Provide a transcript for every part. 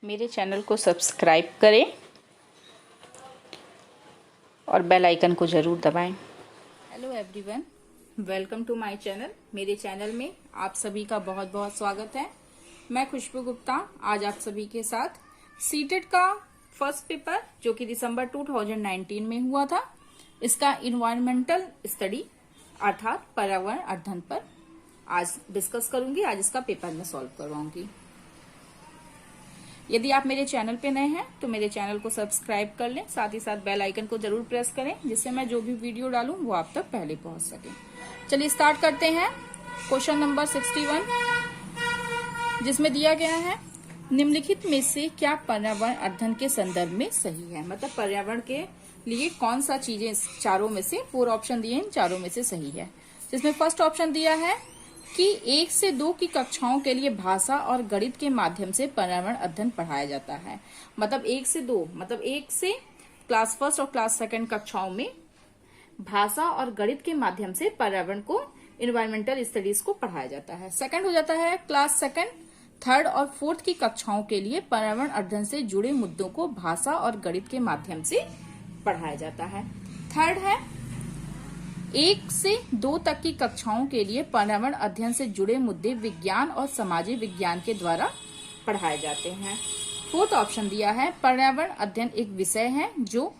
मेरे चैनल को सब्सक्राइब करें और बेल आइकन को ज़रूर दबाएं। Hello everyone, welcome to my channel. मेरे चैनल में आप सभी का बहुत बहुत स्वागत है। मैं खुशबू गुप्ता आज आप सभी के साथ सीटेट का फर्स्ट पेपर जो कि दिसंबर 2019 में हुआ था, इसका इन्वायरमेंटल स्टडी अर्थात पर्यावरण अध्ययन पर आज डिस्कस करूंगी। आज इसका पेपर में सॉल्व करवाऊंगी। यदि आप मेरे चैनल पे नए हैं तो मेरे चैनल को सब्सक्राइब कर लें, साथ ही साथ बेल आइकन को जरूर प्रेस करें जिससे मैं जो भी वीडियो डालूं वो आप तक पहले पहुंच सके। चलिए स्टार्ट करते हैं। क्वेश्चन नंबर 61 जिसमें दिया गया है निम्नलिखित में से क्या पर्यावरण अध्ययन के संदर्भ में सही है। मतलब पर्यावरण के लिए कौन सा चीजें चारों में से 4 ऑप्शन दिए, इन चारों में से सही है। जिसमें फर्स्ट ऑप्शन दिया है कि 1 से 2 की कक्षाओं के लिए भाषा और गणित के माध्यम से पर्यावरण अध्ययन पढ़ाया जाता है। मतलब 1 से 2, मतलब 1 से क्लास फर्स्ट और क्लास सेकंड कक्षाओं में भाषा और गणित के माध्यम से पर्यावरण को, इन्वायरमेंटल स्टडीज को पढ़ाया जाता है। सेकंड हो जाता है क्लास सेकंड, थर्ड और फोर्थ की कक्षाओं के लिए पर्यावरण अध्ययन से जुड़े मुद्दों को भाषा और गणित के माध्यम से पढ़ाया जाता है। थर्ड है 1 से 2 तक की कक्षाओं के लिए पर्यावरण अध्ययन से जुड़े मुद्दे विज्ञान और सामाजिक विज्ञान के द्वारा पढ़ाए जाते हैं। फोर्थ ऑप्शन दिया है पर्यावरण अध्ययन एक विषय है जो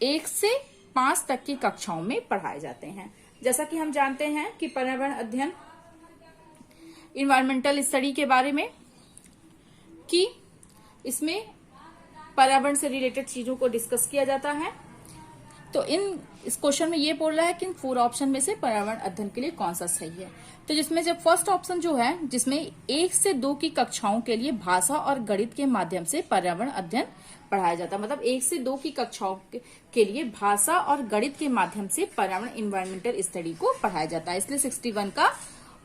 1 से 5 तक की कक्षाओं में पढ़ाए जाते हैं। जैसा कि हम जानते हैं कि पर्यावरण अध्ययन इन्वायरमेंटल स्टडी के बारे में कि इसमें पर्यावरण से रिलेटेड चीजों को डिस्कस किया जाता है। तो इस क्वेश्चन में ये बोल रहा है कि इन 4 ऑप्शन में से पर्यावरण अध्ययन के लिए कौन सा सही है। तो जिसमें जब फर्स्ट ऑप्शन जो है जिसमें 1 से 2 की कक्षाओं के लिए भाषा और गणित के माध्यम से पर्यावरण अध्ययन पढ़ाया जाता है। मतलब 1 से 2 की कक्षाओं के लिए भाषा और गणित के माध्यम से पर्यावरण इन्वायरमेंटल स्टडी को पढ़ाया जाता है। इसलिए 61 का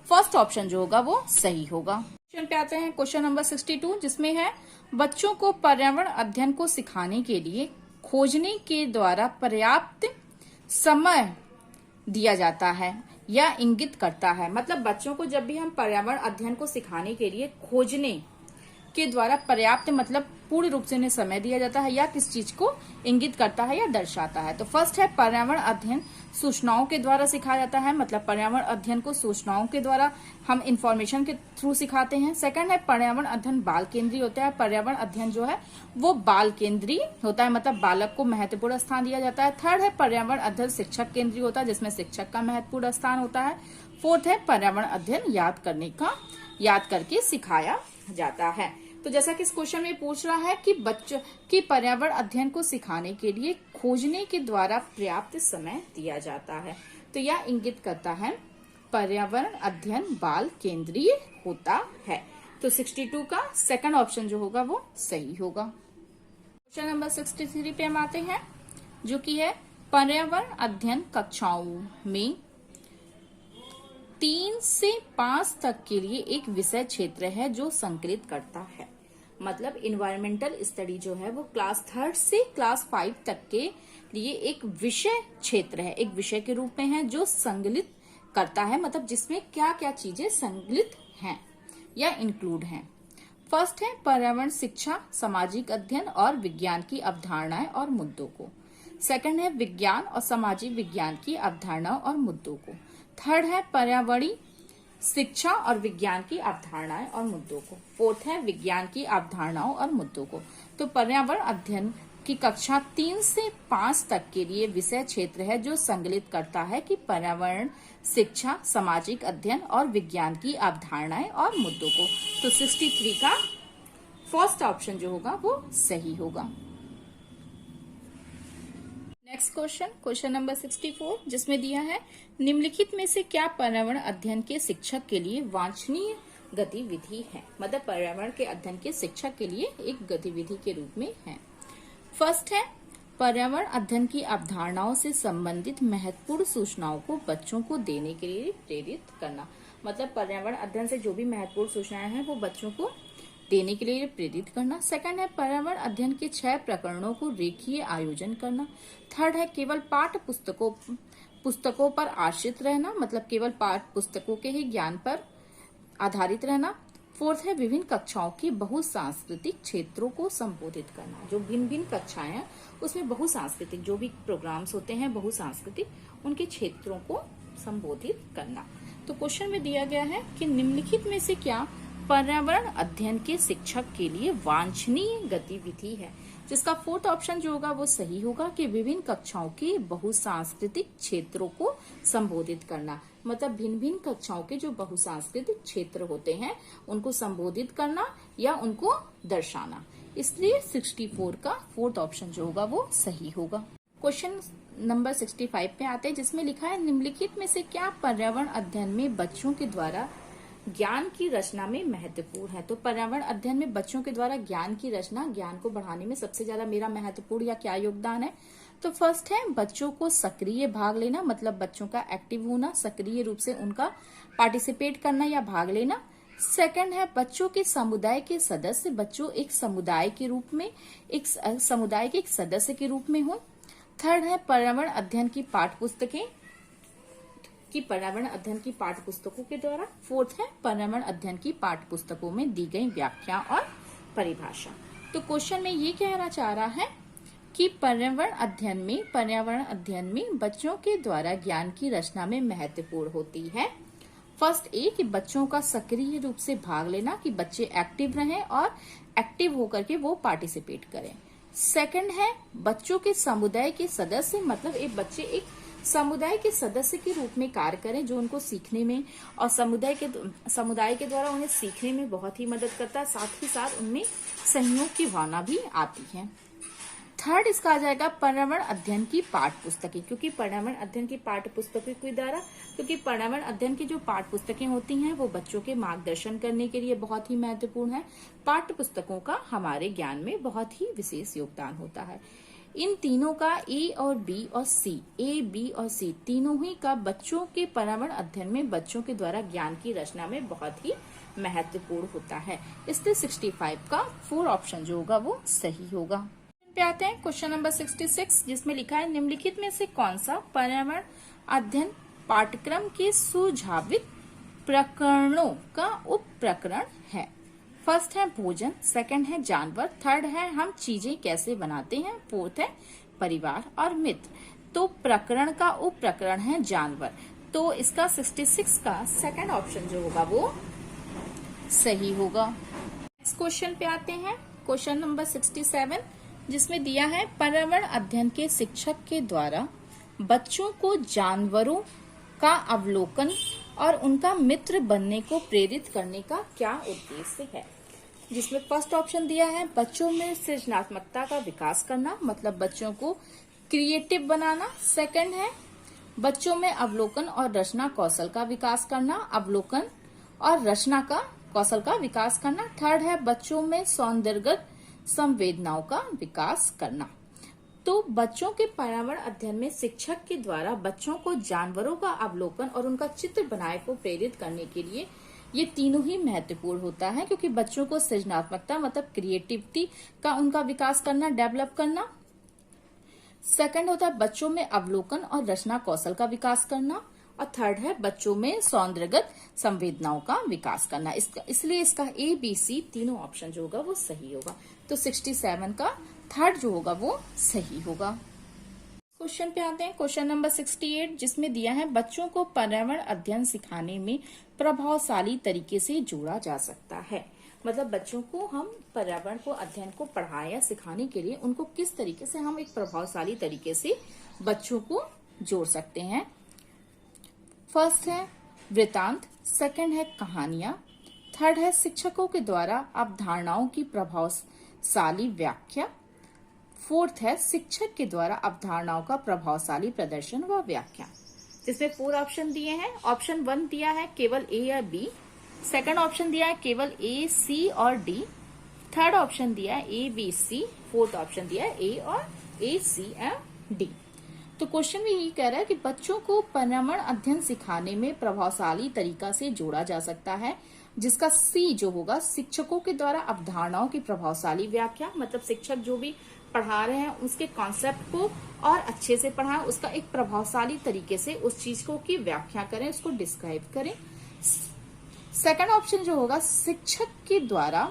फर्स्ट ऑप्शन जो होगा वो सही होगा। क्वेश्चन पे आते हैं क्वेश्चन नंबर 62 जिसमें है बच्चों को पर्यावरण अध्ययन को सिखाने के लिए खोजने के द्वारा पर्याप्त समय दिया जाता है या इंगित करता है। मतलब बच्चों को जब भी हम पर्यावरण अध्ययन को सिखाने के लिए खोजने के द्वारा पर्याप्त मतलब पूर्ण रूप से उन्हें समय दिया जाता है या किस चीज को इंगित करता है या दर्शाता है। तो फर्स्ट है पर्यावरण अध्ययन सूचनाओं के द्वारा सिखाया जाता है। मतलब पर्यावरण अध्ययन को सूचनाओं के द्वारा हम इंफॉर्मेशन के थ्रू सिखाते हैं। सेकंड है पर्यावरण अध्ययन बाल केंद्रीय होता है। पर्यावरण अध्ययन जो है वो बाल केंद्रीय होता है, मतलब बालक को महत्वपूर्ण स्थान दिया जाता है। थर्ड है पर्यावरण अध्ययन शिक्षक केंद्रीय होता है जिसमें शिक्षक का महत्वपूर्ण स्थान होता है। फोर्थ है पर्यावरण अध्ययन याद करके सिखाया जाता है। तो जैसा कि इस क्वेश्चन में पूछ रहा है कि बच्चों की पर्यावरण अध्ययन को सिखाने के लिए खोजने के द्वारा पर्याप्त समय दिया जाता है, तो यह इंगित करता है पर्यावरण अध्ययन बाल केंद्रीय होता है। तो 62 का सेकंड ऑप्शन जो होगा वो सही होगा। क्वेश्चन नंबर 63 पे हम आते हैं जो कि है पर्यावरण अध्ययन कक्षाओं में 3 से 5 तक के लिए एक विषय क्षेत्र है जो संकलित करता है। मतलब इन्वायरमेंटल स्टडी जो है वो क्लास 3 से क्लास 5 तक के लिए एक विषय क्षेत्र है, एक विषय के रूप में है जो संकलित करता है। मतलब जिसमें क्या क्या चीजें संकलित हैं या इंक्लूड हैं। फर्स्ट है पर्यावरण शिक्षा, सामाजिक अध्ययन और विज्ञान की अवधारणाएं और मुद्दों को। सेकंड है विज्ञान और सामाजिक विज्ञान की अवधारणाओं और मुद्दों को। थर्ड है पर्यावरणीय शिक्षा और विज्ञान की अवधारणाएं और मुद्दों को। फोर्थ है विज्ञान की अवधारणाओं और मुद्दों को। तो पर्यावरण अध्ययन की कक्षा 3 से 5 तक के लिए विषय क्षेत्र है जो संकलित करता है कि पर्यावरण शिक्षा, सामाजिक अध्ययन और विज्ञान की अवधारणाएं और मुद्दों को। तो 63 का फर्स्ट ऑप्शन जो होगा वो सही होगा। नेक्स्ट क्वेश्चन नंबर 64 जिसमें दिया है निम्नलिखित में से क्या पर्यावरण अध्ययन के शिक्षक के लिए वांछनीय गतिविधि है। मतलब पर्यावरण के अध्ययन के शिक्षक के लिए एक गतिविधि के रूप में है। फर्स्ट है पर्यावरण अध्ययन की अवधारणाओं से संबंधित महत्वपूर्ण सूचनाओं को बच्चों को देने के लिए प्रेरित करना। मतलब पर्यावरण अध्ययन से जो भी महत्वपूर्ण सूचनाएं हैं वो बच्चों को देने के लिए प्रेरित करना। सेकंड है पर्यावरण अध्ययन के 6 प्रकरणों को रेखीय आयोजन करना। थर्ड है केवल पाठ्य पुस्तकों पर आश्रित रहना। मतलब केवल पाठ्य पुस्तकों के ही ज्ञान पर आधारित रहना। फोर्थ है विभिन्न कक्षाओं के बहुसांस्कृतिक क्षेत्रों को संबोधित करना। जो भिन्न भिन्न कक्षाएं हैं उसमें बहुसांस्कृतिक जो भी प्रोग्राम्स होते हैं बहुसांस्कृतिक उनके क्षेत्रों को संबोधित करना। तो क्वेश्चन में दिया गया है कि निम्नलिखित में से क्या पर्यावरण अध्ययन के शिक्षक के लिए वांछनीय गतिविधि है। जिसका फोर्थ ऑप्शन जो होगा वो सही होगा कि विभिन्न कक्षाओं के बहुसांस्कृतिक क्षेत्रों को संबोधित करना। मतलब भिन्न भिन्न कक्षाओं के जो बहुसांस्कृतिक क्षेत्र होते हैं उनको संबोधित करना या उनको दर्शाना। इसलिए 64 का फोर्थ ऑप्शन जो होगा वो सही होगा। क्वेश्चन नंबर 65 पे आते हैं जिसमें लिखा है निम्नलिखित में से क्या पर्यावरण अध्ययन में बच्चों के द्वारा ज्ञान की रचना में महत्वपूर्ण है। तो पर्यावरण अध्ययन में बच्चों के द्वारा ज्ञान की रचना, ज्ञान को बढ़ाने में सबसे ज्यादा मेरा महत्वपूर्ण या क्या योगदान है। तो फर्स्ट है बच्चों को सक्रिय भाग लेना, मतलब बच्चों का एक्टिव होना, सक्रिय रूप से उनका पार्टिसिपेट करना या भाग लेना। सेकंड है बच्चों के समुदाय के सदस्य, बच्चों एक समुदाय के रूप में एक समुदाय के एक सदस्य के रूप में हो। थर्ड है पर्यावरण अध्ययन की पाठ्यपुस्तकें कि पर्यावरण अध्ययन की पाठ्यपुस्तकों के द्वारा। फोर्थ है पर्यावरण अध्ययन की पाठ्यपुस्तकों में दी गई व्याख्या और परिभाषा। तो क्वेश्चन में ये कहना चाह रहा है कि पर्यावरण अध्ययन में बच्चों के द्वारा ज्ञान की रचना में महत्वपूर्ण होती है। फर्स्ट ए कि बच्चों का सक्रिय रूप से भाग लेना, कि बच्चे एक्टिव रहें और एक्टिव होकर के वो पार्टिसिपेट करें। सेकंड है बच्चों के समुदाय के सदस्य, मतलब एक बच्चे एक समुदाय के सदस्य के रूप में कार्य करें जो उनको सीखने में और समुदाय के द्वारा उन्हें सीखने में बहुत ही मदद करता है, साथ ही साथ उनमें सहयोग की भावना भी आती है। थर्ड इसका आ जाएगा पर्यावरण अध्ययन की पाठ्यपुस्तकें, क्योंकि पर्यावरण अध्ययन की पाठ्यपुस्तकों के द्वारा क्योंकि पर्यावरण अध्ययन की जो पाठ्यपुस्तकें होती हैं वो बच्चों के मार्गदर्शन करने के लिए बहुत ही महत्वपूर्ण है। पाठ्यपुस्तकों का हमारे ज्ञान में बहुत ही विशेष योगदान होता है। इन तीनों का ए और बी और सी, ए बी और सी तीनों ही का बच्चों के पर्यावरण अध्ययन में बच्चों के द्वारा ज्ञान की रचना में बहुत ही महत्वपूर्ण होता है। इसलिए 65 का 4 ऑप्शन जो होगा वो सही होगा। पे आते हैं क्वेश्चन नंबर 66 जिसमें लिखा है निम्नलिखित में से कौन सा पर्यावरण अध्ययन पाठ्यक्रम के सुझावित प्रकरणों का उप प्रकरण है। फर्स्ट है भोजन, सेकंड है जानवर, थर्ड है हम चीजें कैसे बनाते हैं, फोर्थ है परिवार और मित्र। तो प्रकरण का उप प्रकरण है जानवर, तो इसका 66 का सेकंड ऑप्शन जो होगा वो सही होगा। नेक्स्ट क्वेश्चन पे आते हैं क्वेश्चन नंबर 67 जिसमें दिया है पर्यावरण अध्ययन के शिक्षक के द्वारा बच्चों को जानवरों का अवलोकन और उनका मित्र बनने को प्रेरित करने का क्या उद्देश्य है। जिसमें फर्स्ट ऑप्शन दिया है बच्चों में सृजनात्मकता का विकास करना, मतलब बच्चों को क्रिएटिव बनाना। सेकंड है बच्चों में अवलोकन और रचना कौशल का विकास करना, अवलोकन और रचना का कौशल का विकास करना। थर्ड है बच्चों में सौंदर्यगत संवेदनाओं का विकास करना। तो बच्चों के पर्यावरण अध्ययन में शिक्षक के द्वारा बच्चों को जानवरों का अवलोकन और उनका चित्र बनाए को प्रेरित करने के लिए ये तीनों ही महत्वपूर्ण होता है, क्योंकि बच्चों को सृजनात्मकता मतलब क्रिएटिविटी का उनका विकास करना, डेवलप करना। सेकंड होता है बच्चों में अवलोकन और रचना कौशल का विकास करना, और थर्ड है बच्चों में सौंदर्यगत संवेदनाओं का विकास करना। इसलिए इसका ए बी सी तीनों ऑप्शन जो होगा वो सही होगा। तो 67 का थर्ड जो होगा वो सही होगा। क्वेश्चन पे आते हैं क्वेश्चन नंबर 68 जिसमें दिया है बच्चों को पर्यावरण अध्ययन सिखाने में प्रभावशाली तरीके से जोड़ा जा सकता है। मतलब बच्चों को हम पर्यावरण को अध्ययन को पढ़ाएं या सिखाने के लिए उनको किस तरीके से हम एक प्रभावशाली तरीके से बच्चों को जोड़ सकते हैं। फर्स्ट है वृत्तांत, सेकंड है कहानियां, थर्ड है शिक्षकों के द्वारा अवधारणाओं की प्रभावशाली व्याख्या, फोर्थ है शिक्षक के द्वारा अवधारणाओं का प्रभावशाली प्रदर्शन व व्याख्या। जिसमें 4 ऑप्शन दिए हैं। ऑप्शन 1 दिया है केवल ए या बी, सेकंड ऑप्शन दिया है केवल ए सी और डी, थर्ड ऑप्शन दिया है A B C, fourth option दिया है ए और ए सी एंड डी। तो क्वेश्चन में यही कह रहा है कि बच्चों को पर्यावरण अध्ययन सिखाने में प्रभावशाली तरीका से जोड़ा जा सकता है, जिसका सी जो होगा शिक्षकों के द्वारा अवधारणाओं की प्रभावशाली व्याख्या, मतलब शिक्षक जो भी पढ़ा रहे हैं उसके कॉन्सेप्ट को और अच्छे से पढ़ाएं, उसका एक प्रभावशाली तरीके से उस चीज को की व्याख्या करें, उसको डिस्क्राइब करें। सेकंड ऑप्शन जो होगा, शिक्षक के द्वारा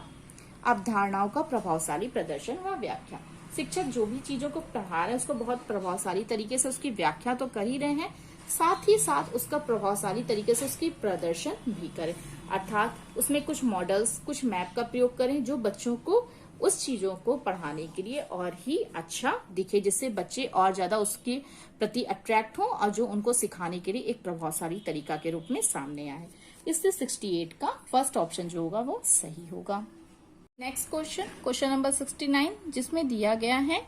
अवधारणाओं का प्रभावशाली प्रदर्शन व व्याख्या। शिक्षक जो भी चीजों को पढ़ा रहे हैं उसको बहुत प्रभावशाली तरीके से उसकी व्याख्या तो कर ही रहे हैं, साथ ही साथ उसका प्रभावशाली तरीके से उसकी प्रदर्शन भी करें, अर्थात उसमें कुछ मॉडल्स, कुछ मैप का प्रयोग करें जो बच्चों को उस चीजों को पढ़ाने के लिए और ही अच्छा दिखे, जिससे बच्चे और ज्यादा उसके प्रति अट्रैक्ट हो और जो उनको सिखाने के लिए एक प्रभावशाली तरीका के रूप में सामने आए। इसलिए 68 का फर्स्ट ऑप्शन जो होगा वो सही होगा। नेक्स्ट क्वेश्चन, क्वेश्चन नंबर 69, जिसमें दिया गया है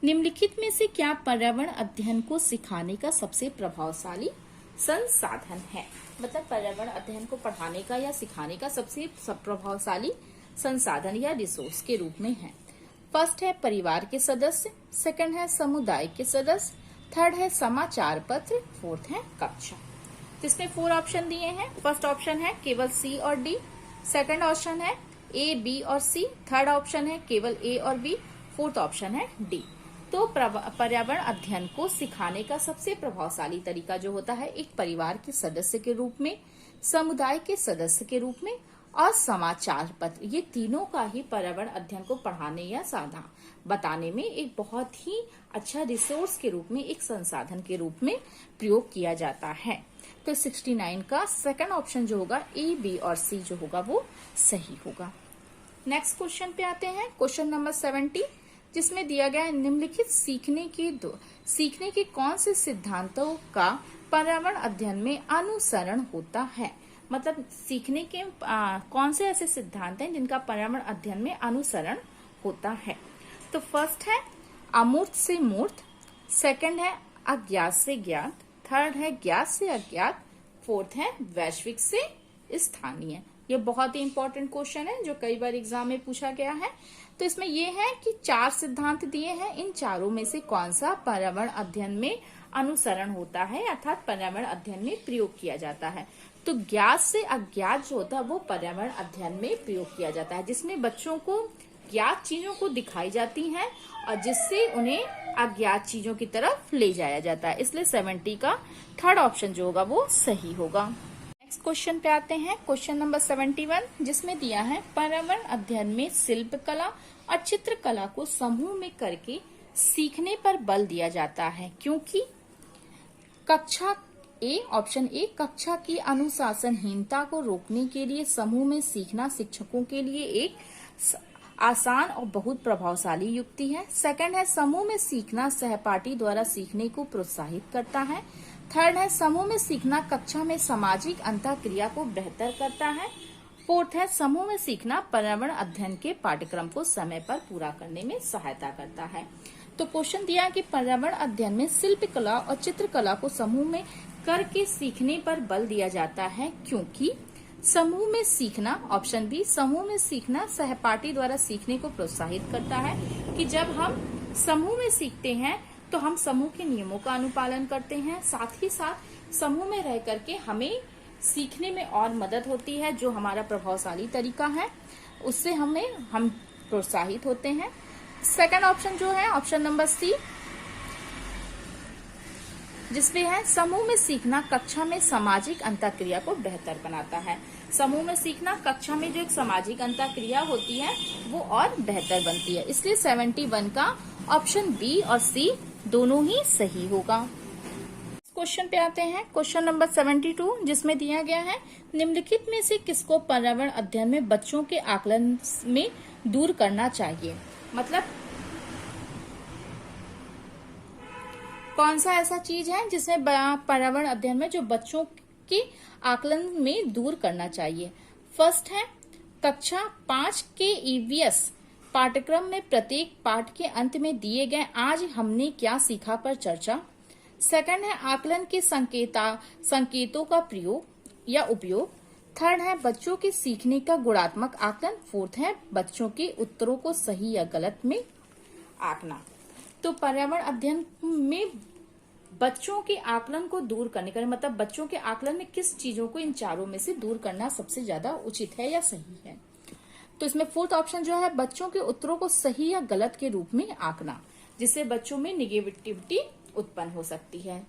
निम्नलिखित में से क्या पर्यावरण अध्ययन को सिखाने का सबसे प्रभावशाली संसाधन है। मतलब पर्यावरण अध्ययन को पढ़ाने का या सिखाने का सबसे प्रभावशाली संसाधन या रिसोर्स के रूप में है। फर्स्ट है परिवार के सदस्य, सेकंड है समुदाय के सदस्य, थर्ड है समाचार पत्र, फोर्थ है कक्षा। जिसमें 4 ऑप्शन दिए हैं। फर्स्ट ऑप्शन है केवल सी और डी, सेकंड ऑप्शन है ए, बी और सी, थर्ड ऑप्शन है केवल ए और बी, फोर्थ ऑप्शन है डी। तो पर्यावरण अध्ययन को सिखाने का सबसे प्रभावशाली तरीका जो होता है, एक परिवार के सदस्य के रूप में, समुदाय के सदस्य के रूप में और समाचार पत्र, ये तीनों का ही पर्यावरण अध्ययन को पढ़ाने या साधा बताने में एक बहुत ही अच्छा रिसोर्स के रूप में, एक संसाधन के रूप में प्रयोग किया जाता है। तो 69 का सेकंड ऑप्शन जो होगा ए, बी और सी जो होगा वो सही होगा। नेक्स्ट क्वेश्चन पे आते हैं, क्वेश्चन नंबर 70, जिसमें दिया गया है निम्नलिखित सीखने के कौन से सिद्धांतों का पर्यावरण अध्ययन में अनुसरण होता है। मतलब सीखने के कौन से ऐसे सिद्धांत हैं जिनका पर्यावरण अध्ययन में अनुसरण होता है। तो फर्स्ट है अमूर्त से मूर्त, सेकंड है अज्ञात से ज्ञात, थर्ड है ज्ञात से अज्ञात, फोर्थ है वैश्विक से स्थानीय। ये बहुत ही इंपॉर्टेंट क्वेश्चन है जो कई बार एग्जाम में पूछा गया है। तो इसमें ये है कि 4 सिद्धांत दिए हैं, इन चारों में से कौन सा पर्यावरण अध्ययन में अनुसरण होता है, अर्थात पर्यावरण अध्ययन में प्रयोग किया जाता है। तो ज्ञात से अज्ञात जो होता है वो पर्यावरण अध्ययन में प्रयोग किया जाता है, जिसमें बच्चों को ज्ञात चीजों को दिखाई जाती हैं और जिससे उन्हें अज्ञात चीजों की तरफ ले जाया जाता है। इसलिए 70 का थर्ड ऑप्शन जो होगा वो सही होगा। नेक्स्ट क्वेश्चन पे आते हैं, क्वेश्चन नंबर 71, जिसमें दिया है पर्यावरण अध्ययन में शिल्प कला और चित्रकला को समूह में करके सीखने पर बल दिया जाता है, क्योंकि कक्षा ए, ऑप्शन ए, कक्षा की अनुशासनहीनता को रोकने के लिए समूह में सीखना शिक्षकों के लिए एक आसान और बहुत प्रभावशाली युक्ति है। सेकंड है समूह में सीखना सहपाठी द्वारा सीखने को प्रोत्साहित करता है। थर्ड है समूह में सीखना कक्षा में सामाजिक अंतःक्रिया को बेहतर करता है। फोर्थ है समूह में सीखना पर्यावरण अध्ययन के पाठ्यक्रम को समय पर पूरा करने में सहायता करता है। तो क्वेश्चन दिया कि पर्यावरण अध्ययन में शिल्प कला और चित्रकला को समूह में करके सीखने पर बल दिया जाता है, क्योंकि समूह में सीखना, ऑप्शन बी, समूह में सीखना सहपाठी द्वारा सीखने को प्रोत्साहित करता है कि जब हम समूह में सीखते हैं तो हम समूह के नियमों का अनुपालन करते हैं, साथ ही साथ समूह में रह करके हमें सीखने में और मदद होती है। जो हमारा प्रभावशाली तरीका है उससे हम प्रोत्साहित होते हैं। सेकंड ऑप्शन जो है ऑप्शन नंबर सी, जिसमें है समूह में सीखना कक्षा में सामाजिक अंतःक्रिया को बेहतर बनाता है। समूह में सीखना कक्षा में जो एक सामाजिक अंतःक्रिया होती है वो और बेहतर बनती है। इसलिए 71 का ऑप्शन बी और सी दोनों ही सही होगा। क्वेश्चन पे आते हैं, क्वेश्चन नंबर 72, जिसमें दिया गया है निम्नलिखित में से किसको पर्यावरण अध्ययन में बच्चों के आकलन में दूर करना चाहिए। मतलब कौन सा ऐसा चीज है जिसे पर्यावरण अध्ययन में जो बच्चों के आकलन में दूर करना चाहिए। फर्स्ट है कक्षा 5 के ईवीएस पाठ्यक्रम में प्रत्येक पाठ के अंत में दिए गए आज हमने क्या सीखा पर चर्चा। सेकंड है आकलन के संकेतों का प्रयोग या उपयोग। थर्ड है बच्चों के सीखने का गुणात्मक आकलन। फोर्थ है बच्चों के उत्तरों को सही या गलत में आंकना। तो पर्यावरण अध्ययन में बच्चों के आकलन को दूर करने का मतलब बच्चों के आकलन में किस चीजों को इन चारों में से दूर करना सबसे ज्यादा उचित है या सही है। तो इसमें फोर्थ ऑप्शन जो है बच्चों के उत्तरों को सही या गलत के रूप में आंकना, जिससे बच्चों में निगेटिविटी उत्पन्न हो सकती है।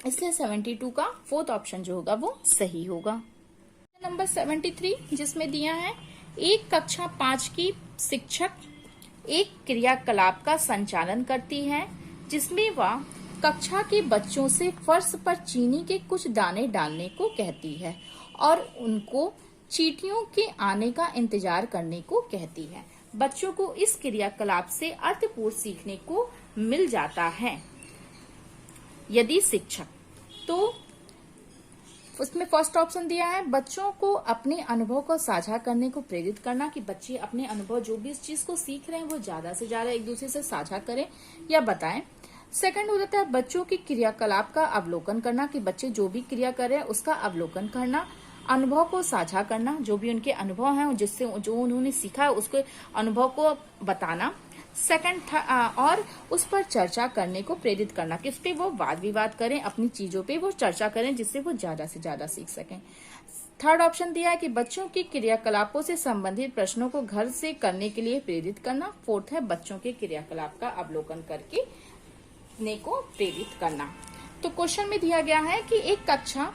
इसलिए 72 का फोर्थ ऑप्शन जो होगा वो सही होगा। नंबर 73 जिसमें दिया है एक कक्षा 5 की शिक्षक एक क्रियाकलाप का संचालन करती है जिसमें वह कक्षा के बच्चों से फर्श पर चीनी के कुछ दाने डालने को कहती है और उनको चींटियों के आने का इंतजार करने को कहती है। बच्चों को इस क्रियाकलाप से अर्थपूर्ण सीखने को मिल जाता है यदि शिक्षक। तो उसमें फर्स्ट ऑप्शन दिया है बच्चों को अपने अनुभव को साझा करने को प्रेरित करना, कि बच्चे अपने अनुभव जो भी इस चीज को सीख रहे हैं वो ज्यादा से ज्यादा एक दूसरे से साझा करें या बताएं। सेकंड हो जाता है बच्चों की क्रियाकलाप का अवलोकन करना, कि बच्चे जो भी क्रिया कर रहे हैं उसका अवलोकन करना। अनुभव को साझा करना, जो भी उनके अनुभव हैं जिससे जो उन्होंने सीखा है उसके अनुभव को बताना। सेकंड और उस पर चर्चा करने को प्रेरित करना, किस पे वो वाद विवाद करें, अपनी चीजों पे वो चर्चा करें जिससे वो ज्यादा से ज्यादा सीख सकें। थर्ड ऑप्शन दिया है कि बच्चों की क्रियाकलापों से संबंधित प्रश्नों को घर से करने के लिए प्रेरित करना। फोर्थ है बच्चों के क्रियाकलाप का अवलोकन करके ने को प्रेरित करना। तो क्वेश्चन में दिया गया है कि एक कक्षा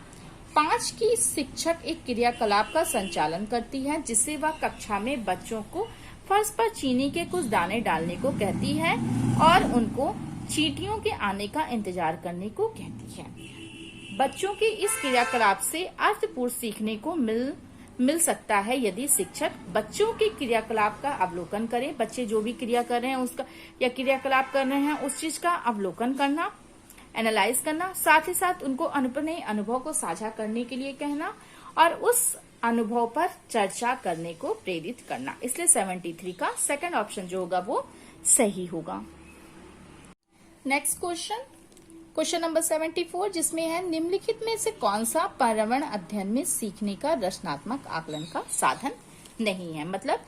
5 की शिक्षक एक क्रियाकलाप का संचालन करती है जिससे वह कक्षा में बच्चों को फर्श पर चीनी के कुछ दाने डालने को कहती है और उनको चींटियों के आने का इंतजार करने को कहती है। बच्चों के इस क्रियाकलाप से अर्थपूर्ण सीखने को मिल सकता है यदि शिक्षक बच्चों के क्रियाकलाप का अवलोकन करे। बच्चे जो भी क्रिया कर रहे हैं उसका या क्रियाकलाप कर रहे हैं उस चीज का अवलोकन करना, एनालाइज करना, साथ ही साथ उनको अपने अनुभव को साझा करने के लिए कहना और उस अनुभव पर चर्चा करने को प्रेरित करना। इसलिए 73 का सेकंड ऑप्शन जो होगा वो सही होगा। नेक्स्ट क्वेश्चन नंबर 74 जिसमें है निम्नलिखित में से कौन सा पर्यावरण अध्ययन में सीखने का रचनात्मक आकलन का साधन नहीं है। मतलब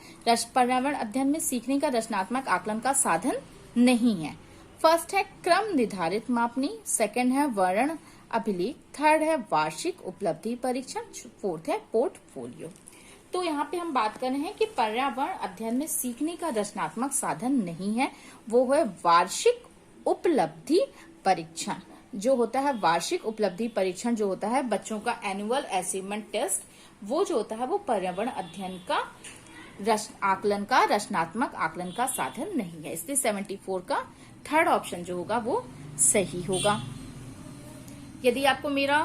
पर्यावरण अध्ययन में सीखने का रचनात्मक आकलन का साधन नहीं है। फर्स्ट है क्रम निर्धारित मापनी, सेकंड है वर्ण अभिलेख, थर्ड है वार्षिक उपलब्धि परीक्षण, फोर्थ है पोर्टफोलियो। तो यहाँ पे हम बात कर रहे हैं कि पर्यावरण अध्ययन में सीखने का रचनात्मक साधन नहीं है, वो है वार्षिक उपलब्धि परीक्षण। जो होता है वार्षिक उपलब्धि परीक्षण जो होता है बच्चों का एनुअल अचीवमेंट टेस्ट, वो जो होता है वो पर्यावरण अध्ययन का आकलन का रचनात्मक आकलन का साधन नहीं है। इसलिए 74 का थर्ड ऑप्शन जो होगा वो सही होगा। यदि आपको मेरा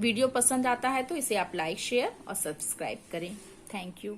वीडियो पसंद आता है तो इसे आप लाइक, शेयर और सब्सक्राइब करें। Thank you.